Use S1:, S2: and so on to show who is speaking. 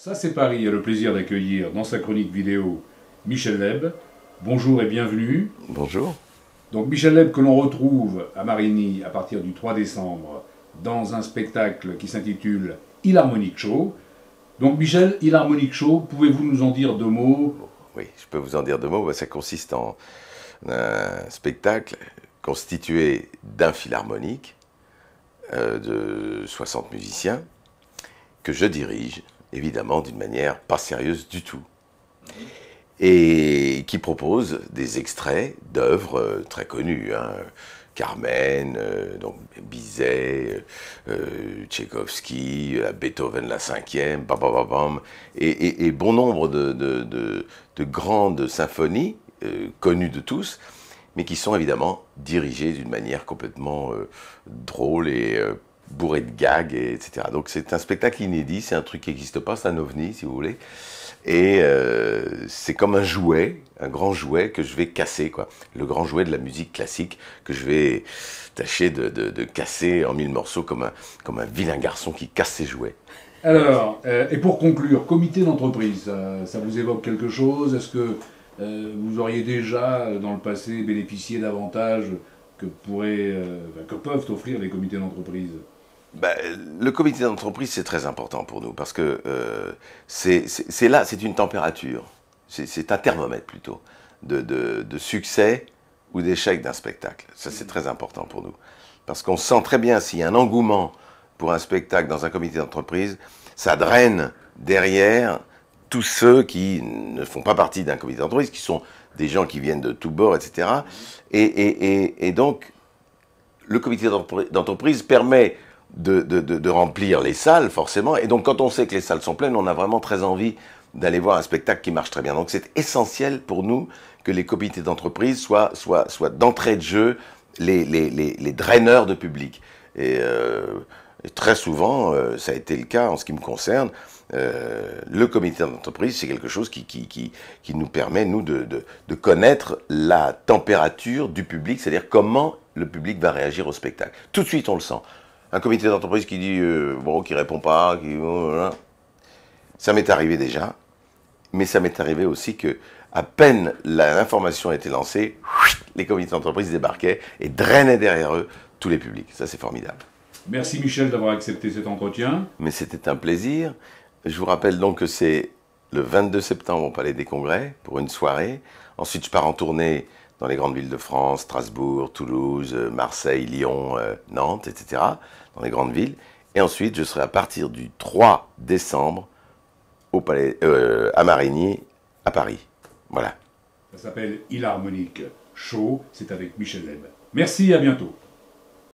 S1: Ça c'est Paris a le plaisir d'accueillir dans sa chronique vidéo Michel Leb. Bonjour et bienvenue.
S2: Bonjour.
S1: Donc Michel Leb que l'on retrouve à Marigny à partir du 3 décembre dans un spectacle qui s'intitule Ilharmonic Show. Donc Michel, Ilharmonic Show, pouvez-vous nous en dire deux mots?
S2: Oui, je peux vous en dire deux mots. Ça consiste en un spectacle constitué d'un philharmonique de 60 musiciens que je dirige, évidemment d'une manière pas sérieuse du tout, et qui propose des extraits d'œuvres très connues, hein. Carmen, donc Bizet, Tchaïkovski, Beethoven la cinquième, bam, bam, bam, bam, et bon nombre de grandes symphonies connues de tous, mais qui sont évidemment dirigées d'une manière complètement drôle et bourrée de gags, etc. Donc c'est un spectacle inédit, c'est un truc qui n'existe pas, c'est un ovni si vous voulez. Et c'est comme un jouet, un grand jouet que je vais casser, quoi. Le grand jouet de la musique classique que je vais tâcher de casser en mille morceaux comme un vilain garçon qui casse ses jouets.
S1: Alors, et pour conclure, comité d'entreprise, ça vous évoque quelque chose? Est-ce que vous auriez déjà, dans le passé, bénéficié d'avantages que peuvent offrir les comités d'entreprise?
S2: Ben, le comité d'entreprise, c'est très important pour nous, parce que c'est là, c'est une température, c'est un thermomètre plutôt, de succès ou d'échec d'un spectacle. Ça, c'est très important pour nous. Parce qu'on sent très bien s'il y a un engouement pour un spectacle dans un comité d'entreprise, ça draine derrière tous ceux qui ne font pas partie d'un comité d'entreprise, qui sont des gens qui viennent de tous bords, etc. Et donc, le comité d'entreprise permet de remplir les salles, forcément. Et donc, quand on sait que les salles sont pleines, on a vraiment très envie d'aller voir un spectacle qui marche très bien. Donc, c'est essentiel pour nous que les comités d'entreprise soient d'entrée de jeu les draineurs de public. Et très souvent, ça a été le cas en ce qui me concerne. Le comité d'entreprise, c'est quelque chose qui nous permet, nous, de connaître la température du public, c'est-à-dire comment le public va réagir au spectacle. Tout de suite, on le sent. Un comité d'entreprise qui dit, bon, qui répond pas, ça m'est arrivé déjà, mais ça m'est arrivé aussi que, à peine l'information a été lancée, les comités d'entreprise débarquaient et drainaient derrière eux tous les publics. Ça, c'est formidable.
S1: Merci Michel d'avoir accepté cet entretien.
S2: Mais c'était un plaisir. Je vous rappelle donc que c'est le 22 septembre au Palais des Congrès pour une soirée. Ensuite, je pars en tournée dans les grandes villes de France, Strasbourg, Toulouse, Marseille, Lyon, Nantes, etc., dans les grandes villes. Et ensuite, je serai à partir du 3 décembre au Palais, à Marigny, à Paris. Voilà.
S1: Ça s'appelle Ilharmonic Show, c'est avec Michel Leb. Merci, à bientôt.